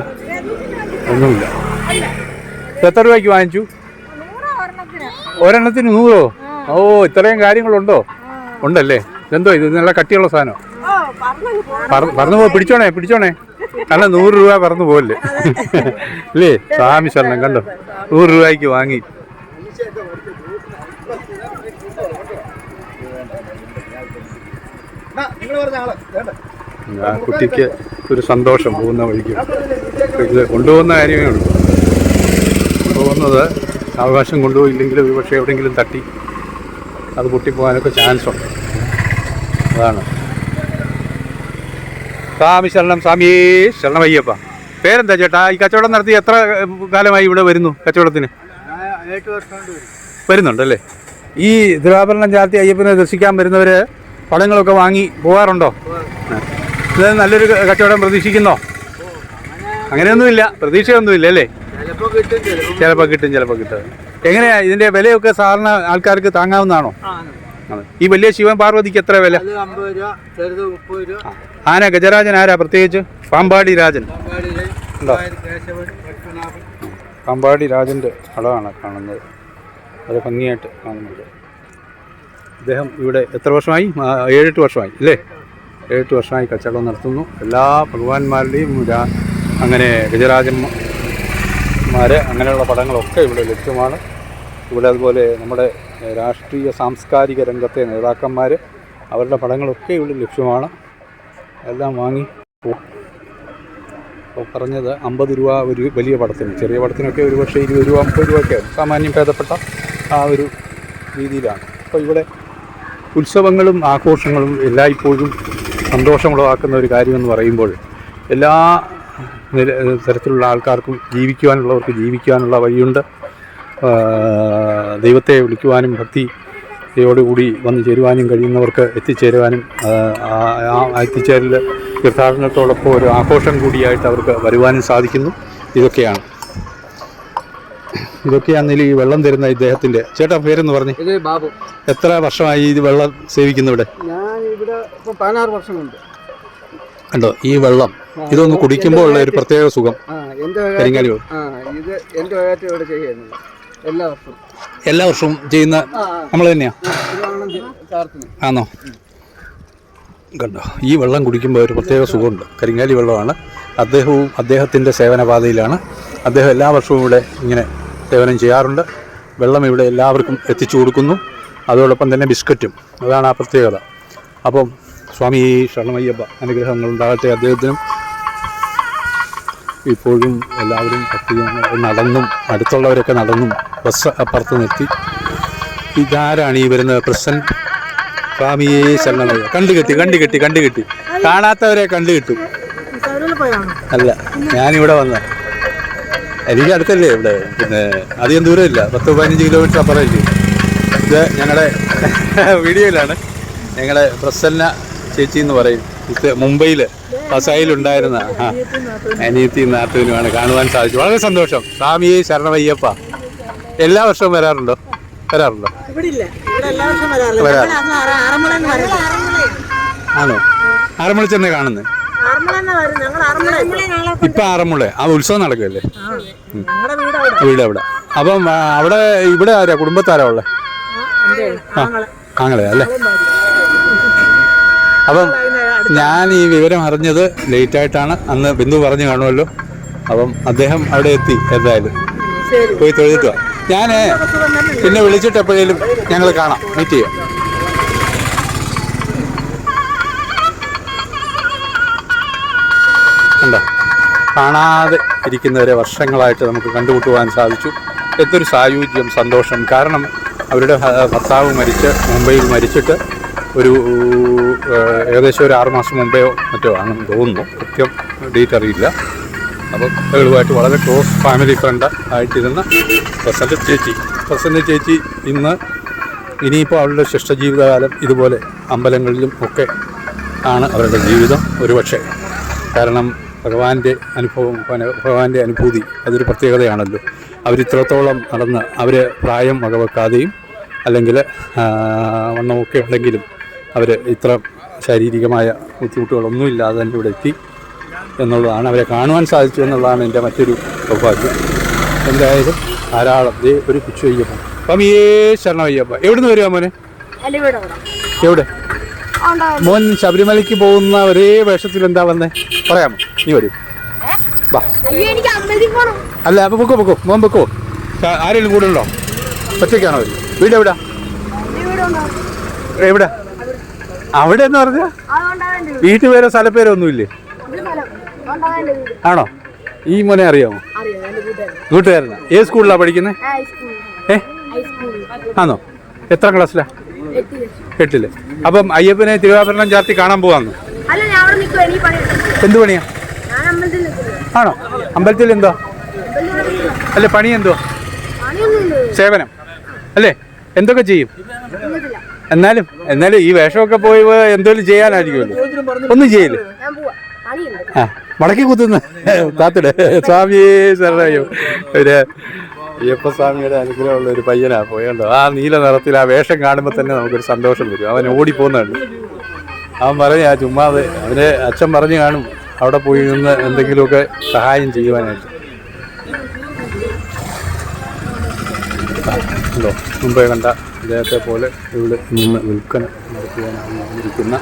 ഒന്നുമില്ല. എത്ര രൂപയ്ക്ക് വാങ്ങിച്ചു? ഒരെണ്ണത്തിന് 100? ഓ, ഇത്രയും കാര്യങ്ങളുണ്ടോ? ഉണ്ടല്ലേ. എന്തോ ഇത് നല്ല കട്ടിയുള്ള സാധനം. പറന്നു പിടിച്ചോണേ. കാരണം 100 രൂപ പറന്നു പോകല്ലേ അല്ലേ? സ്വാമി ശരണം. കണ്ടോ 100 രൂപയ്ക്ക് വാങ്ങി. ആ കുട്ടിക്ക് ഒരു സന്തോഷം പോകുന്ന വഴിക്ക്. ഇത് കൊണ്ടുപോകുന്ന കാര്യമേ ഉള്ളൂ. പോകുന്നത് അവകാശം കൊണ്ടുപോയില്ലെങ്കിൽ ഒരു പക്ഷേ എവിടെയെങ്കിലും തട്ടി അത് പൊട്ടിപ്പോകാനൊക്കെ ചാൻസ് ഉണ്ട്. അതാണ്. സ്വാമി ശരണം. സ്വാമി ശരണമയ്യപ്പ. പേരെന്താ ചേട്ടാ? ഈ കച്ചവടം നടത്തി എത്ര കാലമായി ഇവിടെ വരുന്നു കച്ചവടത്തിന്? 8 വർഷം വരുന്നുണ്ടല്ലേ? ഈ തിരുവാഭരണം ചാർത്തി അയ്യപ്പനെ ദർശിക്കാൻ വരുന്നവർ പടങ്ങളൊക്കെ വാങ്ങി പോകാറുണ്ടോ? ഇത് നല്ലൊരു കച്ചവടം പ്രതീക്ഷിക്കുന്നോ? അങ്ങനെയൊന്നുമില്ല, പ്രതീക്ഷയൊന്നുമില്ല അല്ലേ? ചിലപ്പോൾ കിട്ടും. എങ്ങനെയാ ഇതിന്റെ വിലയൊക്കെ സാധാരണ ആൾക്കാർക്ക് താങ്ങാവുന്നതാണോ? ഈ വലിയ ശിവൻ പാർവതിക്ക് എത്ര വില? 50 രൂപ, ചെറുത് 30 രൂപ. ആന ഗജരാജൻ ആരാ പ്രത്യേകിച്ച്? പാമ്പാടി രാജൻ ഉണ്ടോ? പാമ്പാടി രാജൻ്റെ അളവാണ് കാണുന്നത്. അത് ഭംഗിയായിട്ട് കാണുന്നുണ്ട്. അദ്ദേഹം ഇവിടെ എത്ര വർഷമായി? 7-8 വർഷമായി അല്ലേ? 7-8 വർഷമായി കച്ചവടം നടത്തുന്നു. എല്ലാ ഭഗവാന്മാരുടെയും അങ്ങനെ ഗജരാജന്മാർ അങ്ങനെയുള്ള പടങ്ങളൊക്കെ ഇവിടെ ലഭ്യമാണ്. ഇവിടെ അതുപോലെ നമ്മുടെ രാഷ്ട്രീയ സാംസ്കാരിക രംഗത്തെ നേതാക്കന്മാർ അവരുടെ പടങ്ങളൊക്കെ ഇവിടെ ലഭ്യമാണ്. എല്ലാം വാങ്ങി പറഞ്ഞത് 50 രൂപ ഒരു വലിയ പടത്തിന്. ചെറിയ പടത്തിനൊക്കെ ഒരു പക്ഷേ 20 രൂപ 30 രൂപയൊക്കെ സാമാന്യം ഭേദപ്പെട്ട ആ ഒരു രീതിയിലാണ്. അപ്പോൾ ഇവിടെ ഉത്സവങ്ങളും ആഘോഷങ്ങളും എല്ലായ്പ്പോഴും സന്തോഷമുളവാക്കുന്ന ഒരു കാര്യമെന്ന് പറയുമ്പോൾ എല്ലാ തരത്തിലുള്ള ആൾക്കാർക്കും ജീവിക്കുവാനുള്ളവർക്ക് ജീവിക്കാനുള്ള വഴിയുണ്ട്. ദൈവത്തെ വിളിക്കുവാനും ഭക്തിയോടുകൂടി വന്നു ചേരുവാനും കഴിയുന്നവർക്ക് എത്തിച്ചേരുവാനും ആ എത്തിച്ചേരൽ തീർത്ഥാടനത്തോടൊപ്പം ഒരു ആഘോഷം കൂടിയായിട്ട് അവർക്ക് വരുവാനും സാധിക്കുന്നു. ഇതൊക്കെയാണെങ്കിലും ഈ വെള്ളം തരുന്ന ഇദ്ദേഹത്തിൻ്റെ ചേട്ടാ പേരെന്ന് പറഞ്ഞു. ഇത് ബാബു. എത്ര വർഷമായി ഇത് വെള്ളം സേവിക്കുന്നു ഇവിടെ? ഞാൻ ഇവിടെ ഇപ്പോൾ 16 വർഷമുണ്ട്. കണ്ടോ ഈ വെള്ളം, ഇതൊന്ന് കുടിക്കുമ്പോൾ ഉള്ള ഒരു പ്രത്യേക സുഖം. കരിങ്ങാലി വെള്ളം ഇത് എൻ്റെ വകയായിട്ട് ഇവിടെ ചെയ്യുന്നത് എല്ലാ വർഷവും ചെയ്യുന്ന നമ്മൾ തന്നെയാ? ആണോ? കണ്ടോ ഈ വെള്ളം കുടിക്കുമ്പോൾ ഒരു പ്രത്യേക സുഖമുണ്ട്. കരിങ്ങാലി വെള്ളമാണ്. അദ്ദേഹത്തിൻ്റെ സേവനപാതയിലാണ്. അദ്ദേഹം എല്ലാ വർഷവും ഇവിടെ ഇങ്ങനെ സേവനം ചെയ്യാറുണ്ട്. വെള്ളം ഇവിടെ എല്ലാവർക്കും എത്തിച്ചു കൊടുക്കുന്നു. അതോടൊപ്പം തന്നെ ബിസ്ക്കറ്റും. അതാണ് ആ പ്രത്യേകത. അപ്പം സ്വാമി ശരണമയ്യപ്പ അനുഗ്രഹങ്ങളുണ്ടാകട്ടെ അദ്ദേഹത്തിനും. ഇപ്പോഴും എല്ലാവരും നടന്നും അടുത്തുള്ളവരൊക്കെ നടന്നും ബസ് അപ്പുറത്ത് നിർത്തി. ഇതാരാണ് ഈ വരുന്നത്? പ്രസിഡന്റ് സ്വാമിയെ ശരണമയ്യ. കണ്ടുകിട്ടി കാണാത്തവരെ കണ്ടുകിട്ടും. അല്ല, ഞാനിവിടെ വന്ന എനിക്ക് അടുത്തല്ലേ ഇവിടെ, പിന്നെ അധികം ദൂരമില്ല, 10-15 കിലോമീറ്റർ അപ്പുറമില്ലേ. ഇത് ഞങ്ങളുടെ വീഡിയോയിലാണ്. ഞങ്ങളുടെ പ്രസന്ന ചേച്ചി എന്ന് പറയും. ഇത് മുംബൈയിൽ പസായിലുണ്ടായിരുന്ന അനിയത്തി നാട്ടുവിനുമാണ് കാണുവാൻ സാധിച്ചു. വളരെ സന്തോഷം. സ്വാമിയെ ശരണമയ്യപ്പ. എല്ലാ വർഷവും വരാറുണ്ടോ? ആണോ? ആറന്മുള ചെന്ന് കാണുന്നത്? ഇപ്പൊ ആറന്മുള ആ ഉത്സവം നടക്കുമല്ലേ? വീട് അവിടെ. അപ്പം അവിടെ ഇവിടെ ആരാ, കുടുംബത്താരാ ഉള്ളത്? ആങ്ങളെ അല്ലേ? അപ്പം ഞാൻ ഈ വിവരം അറിഞ്ഞത് ലേറ്റായിട്ടാണ്. അന്ന് ബിന്ദു പറഞ്ഞു കാണുമല്ലോ. അപ്പം അദ്ദേഹം അവിടെ എത്തി. എന്തായാലും പോയി തൊഴുതിട്ട് ഞാൻ പിന്നെ വിളിച്ചിട്ട് എപ്പോഴേലും ഞങ്ങൾ കാണാം, മീറ്റ് ചെയ്യാം. ഉണ്ടോ? കാണാതെ ഇരിക്കുന്നവരെ വർഷങ്ങളായിട്ട് നമുക്ക് കണ്ടുമുട്ടുവാൻ സാധിച്ചു. എന്തൊരു സായുജ്യം, സന്തോഷം. കാരണം അവരുടെ ഭർത്താവ് മുംബൈയിൽ മരിച്ചിട്ട് ഒരു ഏകദേശം ഒരു 6 മാസം മുമ്പേ മറ്റോ ആണെന്ന് തോന്നുന്നു. കൃത്യം ഡേറ്റ് അറിയില്ല. അപ്പോൾ അവളുമായിട്ട് വളരെ ക്ലോസ് ഫാമിലി ഫ്രണ്ട് ആയിട്ടിരുന്ന പ്രസന്ന ചേച്ചി ഇനിയിപ്പോൾ അവളുടെ ശിഷ്ടജീവിതകാലം ഇതുപോലെ അമ്പലങ്ങളിലും ഒക്കെ ആണ് അവരുടെ ജീവിതം ഒരുപക്ഷെ. കാരണം ഭഗവാന്റെ അനുഭൂതി അതൊരു പ്രത്യേകതയാണല്ലോ. അവരിത്രത്തോളം നടന്ന് അവർ പ്രായം വകവെക്കാതെയും അല്ലെങ്കിൽ വണ്ണമൊക്കെ ഉണ്ടെങ്കിലും അവർ ഇത്ര ശാരീരികമായ ബുദ്ധിമുട്ടുകളൊന്നുമില്ലാതെ തന്നെ ഇവിടെ എത്തി എന്നുള്ളതാണ്. അവരെ കാണുവാൻ സാധിച്ചു എന്നുള്ളതാണ് എൻ്റെ മറ്റൊരു സൗഭാഗ്യം. എന്തായാലും ധാരാളം ഒരു പിച്ചുവയ്യപ്പ. സ്വാമിയേ ശരണമയ്യപ്പ. എവിടുന്ന് വരുവാ മോനെ? എവിടെ മോൻ? ശബരിമലയ്ക്ക് പോകുന്ന ഒരേ വേഷത്തിൽ എന്താ വന്നേ? പറയാമോ? നീ വരും. വാ. അല്ല, അപ്പൊ പൊക്കോ മോൻ പൊക്കോ. ആരെങ്കിലും കൂടെ ഉണ്ടോ? ഒറ്റയ്ക്കാണോ വരും? വീട് എവിടാ? എവിടെ? അവിടെ എന്ന് പറഞ്ഞാ വീട്ടുപേരോ സ്ഥലപ്പേരോ ഒന്നുമില്ലേ? ആണോ? ഈ മോനെ അറിയാമോ? കൂട്ടുകാരനാ. ഏത് സ്കൂളിലാണ് പഠിക്കുന്നത്? ആണോ? എത്ര ക്ലാസ്സിലാ? 8ല്. അപ്പം അയ്യപ്പനെ തിരുവാഭരണം ചാർത്തി കാണാൻ പോവാന്ന്. എന്ത് പണിയാ? ആണോ? അമ്പലത്തിൽ എന്തോ അല്ലേ പണി? എന്തോ സേവനം അല്ലേ? എന്തൊക്കെ ചെയ്യും? എന്നാലും ഈ വേഷമൊക്കെ പോയി എന്തോലും ചെയ്യാനായിരിക്കുമല്ലോ. ഒന്നും ചെയ്യില്ലേ? ആ, മടക്കി കുത്തുന്ന താത്തിട്. സ്വാമിയേ ശരണയ്യോ. ഒരു അയ്യപ്പസ്വാമിയുടെ അനുഗ്രഹമുള്ള ഒരു പയ്യനാ പോയല്ലോ. ആ നീല നിറത്തിൽ ആ വേഷം കാണുമ്പോൾ തന്നെ നമുക്കൊരു സന്തോഷം വരും. അവൻ ഓടിപ്പോകുന്നുണ്ട്. അവൻ പറഞ്ഞ ആ ചുമ്മാതെ അവൻ്റെ അച്ഛൻ പറഞ്ഞു കാണും അവിടെ പോയി നിന്ന് എന്തെങ്കിലുമൊക്കെ സഹായം ചെയ്യുവാനായിട്ട്. ഉണ്ടോ? മുമ്പേ കണ്ട അദ്ദേഹത്തെ പോലെ ഇവിടെ നിന്ന് വിൽപ്പന നടത്തുവാനാണ് വന്നിരിക്കുന്ന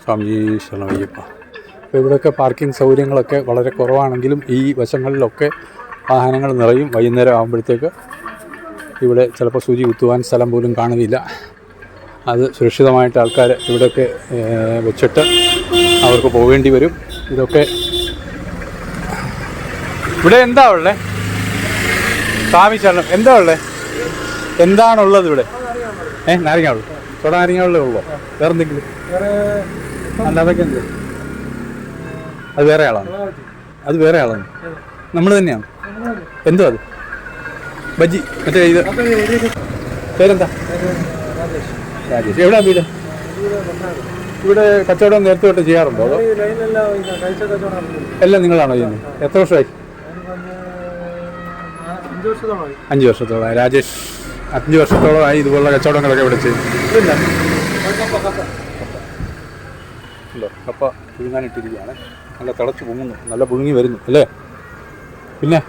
സ്വാമി ശരണമയ്യപ്പ. അപ്പോൾ ഇവിടെയൊക്കെ പാർക്കിംഗ് സൗകര്യങ്ങളൊക്കെ വളരെ കുറവാണെങ്കിലും ഈ വശങ്ങളിലൊക്കെ വാഹനങ്ങൾ നിറയും. വൈകുന്നേരം ആകുമ്പോഴത്തേക്ക് ഇവിടെ ചിലപ്പോൾ സൂചി കുത്തുവാൻ സ്ഥലം പോലും കാണുകയില്ല. അത് സുരക്ഷിതമായിട്ട് ആൾക്കാർ ഇവിടെയൊക്കെ വെച്ചിട്ട് അവർക്ക് പോകേണ്ടി വരും. ഇതൊക്കെ ഇവിടെ എന്താ ഉള്ളത്? സ്വാമി ശരണം എന്താ ഉള്ളത്? എന്താണുള്ളത് ഇവിടെ? നാരങ്ങ ഉള്ളു? ചോട നാരങ്ങ ഉള്ളേ ഉള്ളോ? വേറെന്തെങ്കിലും? അതൊക്കെ എന്ത്? അത് വേറെ ആളാണ്. അത് വേറെ ആളാണ്, നമ്മൾ തന്നെയാണ്. എന്തോ അത് ബജ്ജി മറ്റേ ഇത് പേരെന്താ? രാജേഷ്. എവിടെയാ വീട്? ഇവിടെ കച്ചവടം നേരത്തെ തൊട്ട് ചെയ്യാറുണ്ടോ അതോ എല്ലാം നിങ്ങളാണോ ചെയ്യുന്നത്? എത്ര വർഷമായി? 5 വർഷത്തോളമായി. രാജേഷ് 5 വർഷത്തോളമായി ഇതുപോലുള്ള കച്ചവടങ്ങളൊക്കെ ഇവിടെ ചെയ്യും. കപ്പ പുഴുങ്ങാനിട്ടിരിക്കുകയാണ്. നല്ല തിളച്ച് പൊങ്ങുന്നു, നല്ല പുഴുങ്ങി വരുന്നു അല്ലേ? പിന്നെ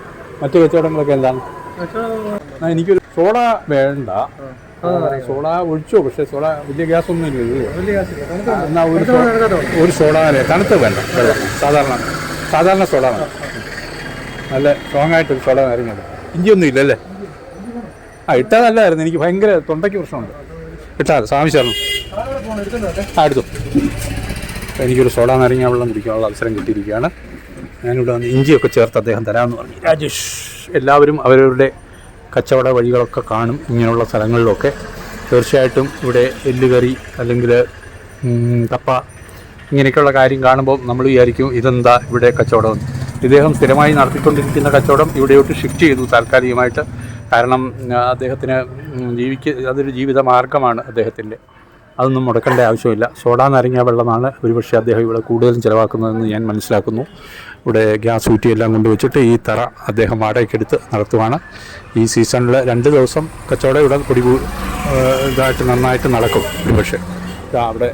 മറ്റു കച്ചവടങ്ങളൊക്കെ എന്താണ്? എനിക്കൊരു സോഡ വേണ്ട, സോഡ ഒഴിച്ചോ, പക്ഷേ സോഡ വലിയ ഗ്യാസ് ഒന്നും ഇല്ല. എന്നാൽ ഒരു സോഡ തണുത്ത് വേണ്ട, വെള്ളം സാധാരണ സോഡ വേണം. നല്ല സ്ട്രോങ് ആയിട്ടൊരു സോഡ കാര്യങ്ങളുണ്ട്. ഇഞ്ചിയൊന്നും ഇല്ലല്ലേ? ഇട്ടാൽ നല്ലതായിരുന്നു. എനിക്ക് ഭയങ്കര തൊണ്ടയ്ക്ക് പ്രശ്നമുണ്ട്. ഇട്ടാൽ സാമിച്ചായിരുന്നു. എടുത്തു. എനിക്കൊരു സോഡ നാരങ്ങ വെള്ളം കുടിക്കാനുള്ള അവസരം കിട്ടിയിരിക്കുകയാണ്. ഞാനിവിടെ വന്ന് ഇഞ്ചിയൊക്കെ ചേർത്ത് അദ്ദേഹം തരാമെന്ന് പറഞ്ഞു. രാജേഷ്. എല്ലാവരും അവരവരുടെ കച്ചവട വഴികളൊക്കെ കാണും ഇങ്ങനെയുള്ള സ്ഥലങ്ങളിലൊക്കെ. തീർച്ചയായിട്ടും ഇവിടെ എല്ലുകറി അല്ലെങ്കിൽ കപ്പ ഇങ്ങനെയൊക്കെയുള്ള കാര്യം കാണുമ്പോൾ നമ്മൾ വിചാരിക്കും ഇതെന്താ ഇവിടെ കച്ചവടം. ഇദ്ദേഹം സ്ഥിരമായി നടത്തിക്കൊണ്ടിരിക്കുന്ന കച്ചവടം ഇവിടെയോട്ട് ഷിഫ്റ്റ് ചെയ്തു താൽക്കാലികമായിട്ട്. കാരണം അദ്ദേഹത്തിന് അതൊരു ജീവിത മാർഗമാണ് അദ്ദേഹത്തിൻ്റെ. അതൊന്നും മുടക്കേണ്ട ആവശ്യമില്ല. സോഡാ നാരങ്ങ വെള്ളമാണ് ഒരുപക്ഷെ അദ്ദേഹം ഇവിടെ കൂടുതലും ചിലവാക്കുന്നതെന്ന് ഞാൻ മനസ്സിലാക്കുന്നു. ഇവിടെ ഗ്യാസ് ഊറ്റിയെല്ലാം കൊണ്ടുവച്ചിട്ട് ഈ തറ അദ്ദേഹം വാടകയ്ക്കെടുത്ത് നടത്തുവാണ്. ഈ സീസണിൽ 2 ദിവസം കച്ചവടം ഇവിടെ ഇതായിട്ട് നന്നായിട്ട് നടക്കും ഒരുപക്ഷെ. അവിടെ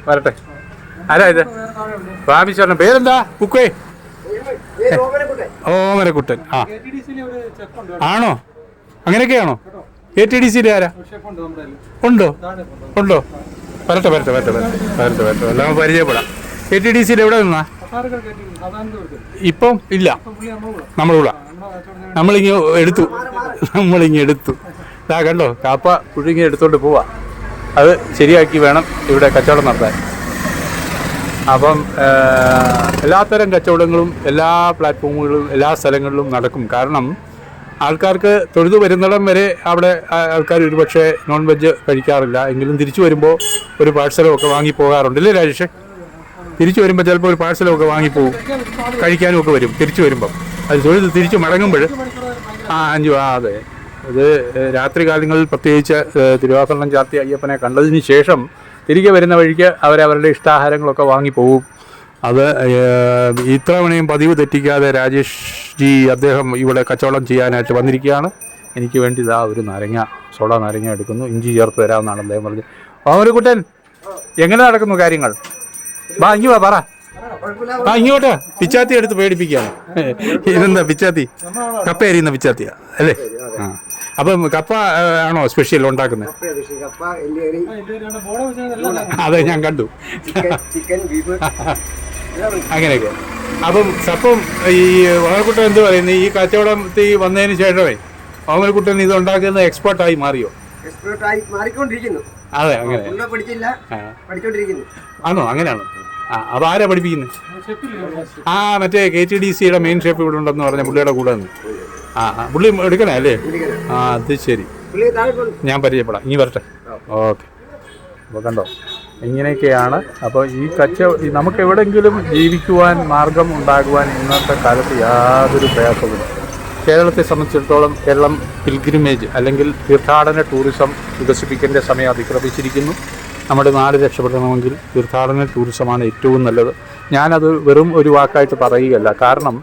വരട്ടെ. ആരാ ഇത്? ബാബിച്ചേട്ടൻ. പേരെന്താ? കുക്കേ ഓമനക്കുട്ടൻ. ആണോ? അങ്ങനെയൊക്കെയാണോ? KTDC ആരാ ഉണ്ടോ? വരട്ടെ. എല്ലാം പരിചയപ്പെടാം. KTDC എവിടെ നിന്നാ? ഇപ്പം ഇല്ല, നമ്മളിങ്ങ് എടുത്തു. ഇതാ കണ്ടോ, കാപ്പ പുഴുങ്ങി എടുത്തോണ്ട് പോവാ. അത് ശരിയാക്കി വേണം ഇവിടെ കച്ചവടം നടത്താൻ. അപ്പം എല്ലാത്തരം കച്ചവടങ്ങളും എല്ലാ പ്ലാറ്റ്ഫോമുകളിലും എല്ലാ സ്ഥലങ്ങളിലും നടക്കും. കാരണം ആൾക്കാർക്ക് തൊഴുതു വരുന്നിടം വരെ അവിടെ ആൾക്കാർ ഒരുപക്ഷെ നോൺ വെജ് കഴിക്കാറില്ല. എങ്കിലും തിരിച്ചു വരുമ്പോൾ ഒരു പാഴ്സലും ഒക്കെ വാങ്ങി പോകാറുണ്ട് അല്ലേ രാജേഷ്? തിരിച്ചു വരുമ്പോൾ ചിലപ്പോൾ ഒരു പാഴ്സലും ഒക്കെ വാങ്ങിപ്പോവും, കഴിക്കാനും ഒക്കെ വരും തിരിച്ചു വരുമ്പം. അത് തൊഴുത് തിരിച്ചു മടങ്ങുമ്പോൾ 5 അതെ. ഇത് രാത്രി കാലങ്ങളിൽ പ്രത്യേകിച്ച് തിരുവാഭരണം ചാർത്തി അയ്യപ്പനെ കണ്ടതിന് ശേഷം തിരികെ വരുന്ന വഴിക്ക് അവരവരുടെ ഇഷ്ടാഹാരങ്ങളൊക്കെ വാങ്ങിപ്പോവും. അത് ഇത്തവണയും പതിവ് തെറ്റിക്കാതെ രാജേഷ് ജി അദ്ദേഹം ഇവിടെ കച്ചവടം ചെയ്യാനായിട്ട് വന്നിരിക്കുകയാണ്. എനിക്ക് വേണ്ടി ഇതാ ഒരു സോഡ നാരങ്ങ എടുക്കുന്നു. ഇഞ്ചി ചേർത്ത് തരാമെന്നാണ് അദ്ദേഹം പറഞ്ഞത്. ഓമനക്കുട്ടൻ, എങ്ങനെ നടക്കുന്നു കാര്യങ്ങൾ? ഇങ്ങ് പറ. ഇങ്ങോട്ട്. പിച്ചാത്തി എടുത്ത് പേടിപ്പിക്കുകയാണ്. ഇതെന്താ പിച്ചാത്തി? കപ്പ അരിയുന്ന പിച്ചാത്തിയാ അല്ലേ? അപ്പം കപ്പ ആണോ സ്പെഷ്യൽ ഉണ്ടാക്കുന്നത്? അതെ, ഞാൻ കണ്ടു. അങ്ങനെയൊക്കെ. അപ്പം ഈ ഓമനക്കുട്ടൻ എന്ത് പറയുന്നത്? ഈ കച്ചവടത്തിൽ വന്നതിന് ശേഷമേ ഓമനക്കുട്ടൻ ഇത് ഉണ്ടാക്കുന്ന എക്സ്പേർട്ടായി മാറിയോ? അതെ, അങ്ങനെ ആണോ? അങ്ങനെയാണോ? അപ്പോൾ ആരാ പഠിപ്പിക്കുന്നത്? മറ്റേ KTDC മെയിൻ ഷെഫ് ഇവിടെ ഉണ്ടെന്ന് പറഞ്ഞ പുള്ളിയുടെ കൂടെ നിന്ന്. പുള്ളി എടുക്കണേ അല്ലേ? അത് ശരി, ഞാൻ പരിചയപ്പെടാം. ഇനി വരട്ടെ. ഓക്കെ. അപ്പോൾ കണ്ടോ, ഇങ്ങനെയൊക്കെയാണ്. അപ്പോൾ ഈ നമുക്ക് എവിടെയെങ്കിലും ജീവിക്കുവാൻ മാർഗം ഉണ്ടാകുവാൻ ഇന്നത്തെ കാലത്ത് യാതൊരു പ്രയാസവുമില്ല. കേരളത്തെ സംബന്ധിച്ചിടത്തോളം കേരളം പിൽഗ്രിമേജ് അല്ലെങ്കിൽ തീർത്ഥാടന ടൂറിസം വികസിപ്പിക്കേണ്ട സമയം അതിക്രമിച്ചിരിക്കുന്നു. നമ്മുടെ നാട് രക്ഷപ്പെടണമെങ്കിൽ തീർത്ഥാടന ടൂറിസമാണ് ഏറ്റവും നല്ലത്. ഞാനത് വെറും ഒരു വാക്കായിട്ട് പറയുകയല്ല. കാരണം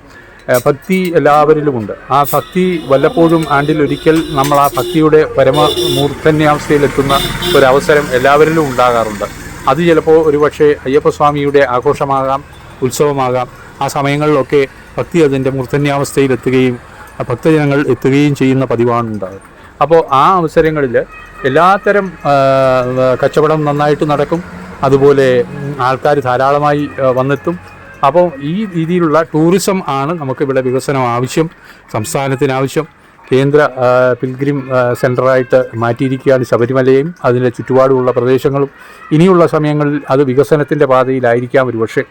ഭക്തി എല്ലാവരിലുമുണ്ട്. ആ ഭക്തി വല്ലപ്പോഴും ആണ്ടിലൊരിക്കൽ നമ്മൾ ആ ഭക്തിയുടെ പരമമൂർധന്യാവസ്ഥയിലെത്തുന്ന ഒരവസരം എല്ലാവരിലും ഉണ്ടാകാറുണ്ട്. അത് ചിലപ്പോൾ ഒരുപക്ഷെ അയ്യപ്പസ്വാമിയുടെ ആഘോഷമാകാം, ഉത്സവമാകാം. ആ സമയങ്ങളിലൊക്കെ ഭക്തി അതിൻ്റെ മൂർധന്യാവസ്ഥയിലെത്തുകയും ഭക്തജനങ്ങൾ എത്തുകയും ചെയ്യുന്ന പതിവാണ് ഉണ്ടാകുന്നത്. അപ്പോൾ ആ അവസരങ്ങളിൽ എല്ലാത്തരം കച്ചവടം നന്നായിട്ട് നടക്കും. അതുപോലെ ആൾക്കാർ ധാരാളമായി വന്നെത്തും. അപ്പോൾ ഈ രീതിയിലുള്ള ടൂറിസം ആണ് നമുക്കിവിടെ വികസനം ആവശ്യം, സംസ്ഥാനത്തിനാവശ്യം. കേന്ദ്ര പിൽഗ്രിം സെൻ്ററായിട്ട് മാറ്റിയിരിക്കുകയാണ് ശബരിമലയും അതിൻ്റെ ചുറ്റുപാടുമുള്ള പ്രദേശങ്ങളും. ഇനിയുള്ള സമയങ്ങളിൽ അത് വികസനത്തിൻ്റെ പാതയിലായിരിക്കാം ഒരുപക്ഷെ.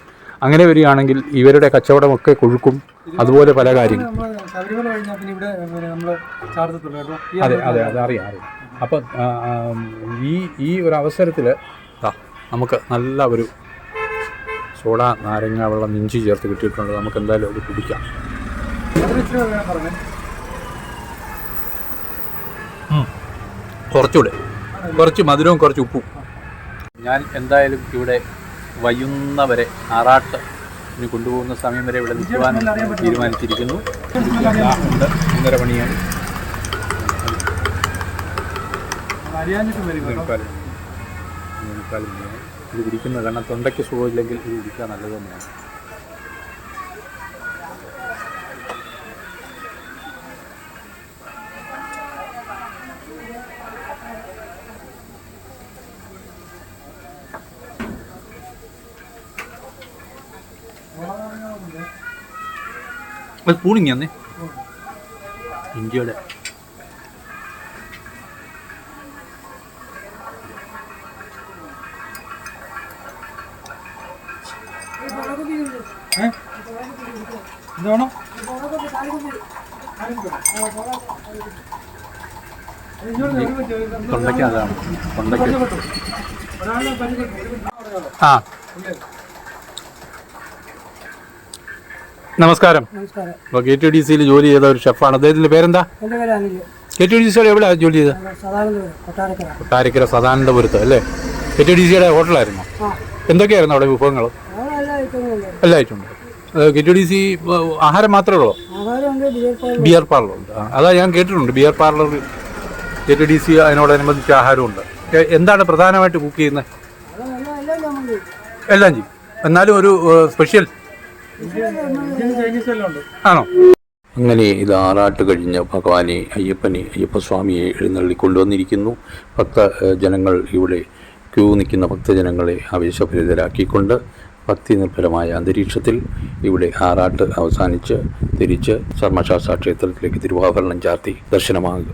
അങ്ങനെ വരികയാണെങ്കിൽ ഇവരുടെ കച്ചവടമൊക്കെ കൊഴുക്കും. അതുപോലെ പല കാര്യങ്ങളും. അതെ, അറിയാം. അപ്പം ഈ ഒരു അവസരത്തിൽ നമുക്ക് നല്ല ഒരു സോഡ നാരങ്ങ വെള്ളം ഇഞ്ചി ചേർത്ത് കിട്ടിയിട്ടുണ്ട്. നമുക്ക് എന്തായാലും അത് കുടിക്കാം. കുറച്ച് മധുരവും കുറച്ച് ഉപ്പും. ഞാൻ എന്തായാലും ഇവിടെ വൈകുന്നവരെ ആറാട്ട് ഇനി കൊണ്ടുപോകുന്ന സമയം വരെ ഇവിടെ നിൽക്കുവാൻ തീരുമാനിച്ചിരിക്കുന്നു. 3:30 മണിയാണ്. ഇത് കുടിക്കുന്നത് കാരണം തൊണ്ടയ്ക്ക് സുഖമില്ലെങ്കിൽ ഇത് കുടിക്കാൻ നല്ലത് തന്നെയാണ്. അത് പൂണിങ്ങി അന്നേ ഇഞ്ചിയുടെ എന്താണോ തൊണ്ടയ്ക്ക് അതാണ് തൊണ്ടയ്ക്ക്. ആ നമസ്കാരം. അപ്പോൾ KTDCയിൽ ജോലി ചെയ്ത ഒരു ഷെഫാണ്. അദ്ദേഹത്തിൻ്റെ പേരെന്താ? KTDCയുടെ എവിടെയാണ് ജോലി ചെയ്തത്? കൊട്ടാരക്കര സദാനന്ദപുരത്ത് അല്ലേ? KTDCയുടെ ഹോട്ടലായിരുന്നു. എന്തൊക്കെയായിരുന്നു അവിടെ വിഭവങ്ങൾ? എല്ലാ ഐറ്റം ഉണ്ട്. KTDC ആഹാരം മാത്രമേ ഉള്ളൂ? ബിയർ പാർലറുണ്ട്. അതാ ഞാൻ കേട്ടിട്ടുണ്ട്, ബിയർ പാർലർ KTDC അതിനോടനുബന്ധിച്ച് ആഹാരമുണ്ട്. എന്താണ് പ്രധാനമായിട്ട് കുക്ക് ചെയ്യുന്നത്? എല്ലാം ചെയ്യും. എന്നാലും ഒരു സ്പെഷ്യൽ ആണോ? അങ്ങനെ ഇത് ആറാട്ട് കഴിഞ്ഞ ഭഗവാനെ അയ്യപ്പസ്വാമിയെ എഴുന്നള്ളി കൊണ്ടുവന്നിരിക്കുന്നു. ഭക്തജനങ്ങൾ ഇവിടെ ക്യൂ നിൽക്കുന്ന ഭക്തജനങ്ങളെ ആവേശഭരിതരാക്കിക്കൊണ്ട് ഭക്തി നിർഭരമായ അന്തരീക്ഷത്തിൽ ഇവിടെ ആറാട്ട് അവസാനിച്ച് തിരിച്ച് ധർമ്മശാസ്ത്ര ക്ഷേത്രത്തിലേക്ക് തിരുവാഭരണം ചാർത്തി ദർശനമാകുക.